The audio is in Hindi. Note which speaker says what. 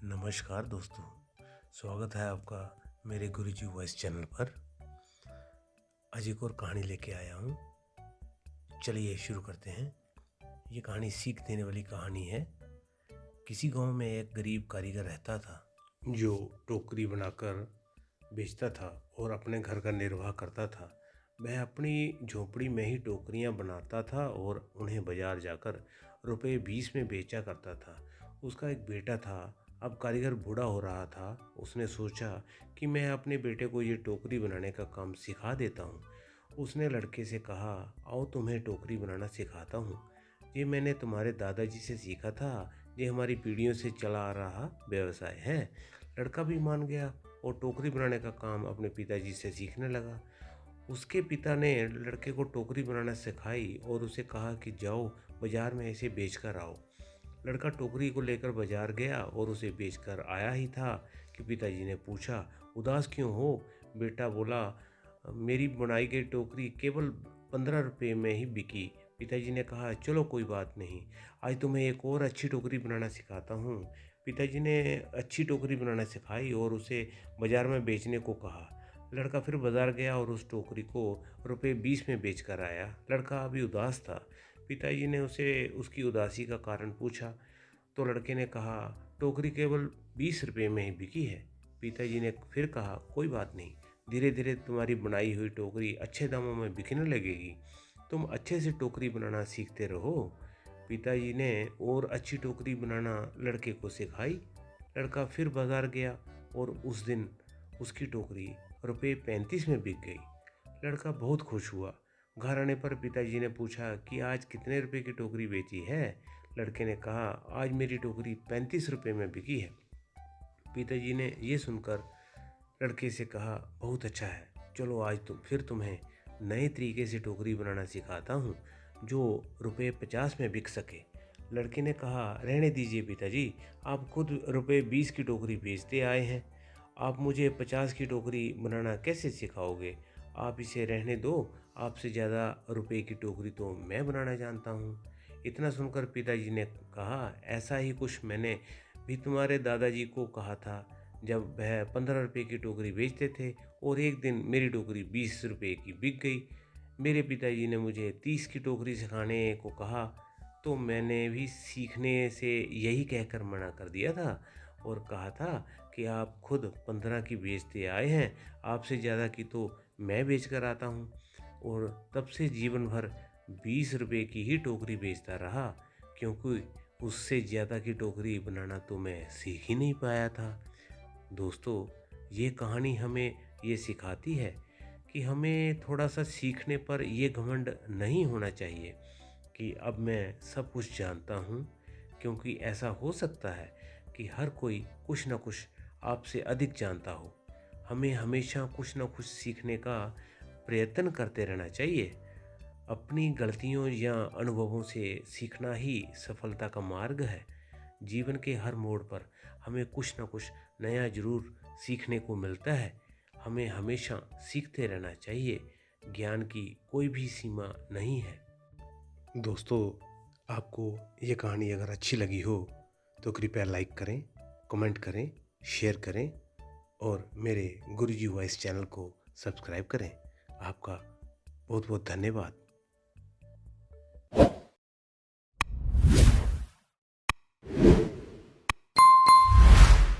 Speaker 1: नमस्कार दोस्तों, स्वागत है आपका मेरे गुरुजी वॉइस चैनल पर। आज एक और कहानी लेके आया हूँ। चलिए शुरू करते हैं। ये कहानी सीख देने वाली कहानी है। किसी गांव में एक गरीब कारीगर रहता था जो टोकरी बनाकर बेचता था और अपने घर का निर्वाह करता था। वह अपनी झोपड़ी में ही टोकरियां बनाता था और उन्हें बाजार जाकर रुपए 20 में बेचा करता था। उसका एक बेटा था। अब कारीगर बूढ़ा हो रहा था। उसने सोचा कि मैं अपने बेटे को ये टोकरी बनाने का काम सिखा देता हूँ। उसने लड़के से कहा, आओ तुम्हें टोकरी बनाना सिखाता हूँ। ये मैंने तुम्हारे दादाजी से सीखा था। ये हमारी पीढ़ियों से चला आ रहा व्यवसाय है। लड़का भी मान गया और टोकरी बनाने का काम अपने पिताजी से सीखने लगा। उसके पिता ने लड़के को टोकरी बनाना सिखाई और उसे कहा कि जाओ बाजार में इसे बेचकर आओ। लड़का टोकरी को लेकर बाजार गया और उसे बेचकर आया ही था कि पिताजी ने पूछा, उदास क्यों हो? बेटा बोला, मेरी बनाई गई टोकरी केवल 15 रुपये में ही बिकी। पिताजी ने कहा, चलो कोई बात नहीं, आज तुम्हें एक और अच्छी टोकरी बनाना सिखाता हूँ। पिताजी ने अच्छी टोकरी बनाना सिखाई और उसे बाजार में बेचने को कहा। लड़का फिर बाजार गया और उस टोकरी को रुपये 20 में बेच कर आया। लड़का अभी उदास था। पिताजी ने उसे उसकी उदासी का कारण पूछा तो लड़के ने कहा, टोकरी केवल 20 रुपये में ही बिकी है। पिताजी ने फिर कहा, कोई बात नहीं, धीरे धीरे तुम्हारी बनाई हुई टोकरी अच्छे दामों में बिकने लगेगी। तुम अच्छे से टोकरी बनाना सीखते रहो। पिताजी ने और अच्छी टोकरी बनाना लड़के को सिखाई। लड़का फिर बाजार गया और उस दिन उसकी टोकरी रुपये 35 में बिक गई। लड़का बहुत खुश हुआ। घर आने पर पिताजी ने पूछा कि आज कितने रुपए की टोकरी बेची है? लड़के ने कहा, आज मेरी टोकरी 35 रुपये में बिकी है। पिताजी ने ये सुनकर लड़के से कहा, बहुत अच्छा है, चलो आज तुम्हें नए तरीके से टोकरी बनाना सिखाता हूँ जो रुपये 50 में बिक सके। लड़के ने कहा, रहने दीजिए पिताजी, आप खुद रुपये 20 की टोकरी बेचते आए हैं, आप मुझे 50 की टोकरी बनाना कैसे सिखाओगे? आप इसे रहने दो, आपसे ज़्यादा रुपए की टोकरी तो मैं बनाना जानता हूँ। इतना सुनकर पिताजी ने कहा, ऐसा ही कुछ मैंने भी तुम्हारे दादाजी को कहा था जब वह 15 रुपये की टोकरी बेचते थे और एक दिन मेरी टोकरी 20 रुपये की बिक गई। मेरे पिताजी ने मुझे 30 की टोकरी सिखाने को कहा तो मैंने भी सीखने से यही कहकर मना कर दिया था और कहा था कि आप खुद 15 की बेचते आए हैं, आपसे ज़्यादा की तो मैं बेच कर आता हूँ। और तब से जीवन भर 20 रुपये की ही टोकरी बेचता रहा, क्योंकि उससे ज़्यादा की टोकरी बनाना तो मैं सीख ही नहीं पाया था। दोस्तों, ये कहानी हमें ये सिखाती है कि हमें थोड़ा सा सीखने पर ये घमंड नहीं होना चाहिए कि अब मैं सब कुछ जानता हूँ, क्योंकि ऐसा हो सकता है कि हर कोई कुछ न कुछ आपसे अधिक जानता हो। हमें हमेशा कुछ न कुछ सीखने का प्रयत्न करते रहना चाहिए। अपनी गलतियों या अनुभवों से सीखना ही सफलता का मार्ग है। जीवन के हर मोड़ पर हमें कुछ न कुछ नया जरूर सीखने को मिलता है। हमें हमेशा सीखते रहना चाहिए। ज्ञान की कोई भी सीमा नहीं है। दोस्तों, आपको ये कहानी अगर अच्छी लगी हो तो कृपया लाइक करें, कमेंट करें, शेयर करें और मेरे गुरुजी वॉइस चैनल को सब्सक्राइब करें। आपका बहुत बहुत धन्यवाद।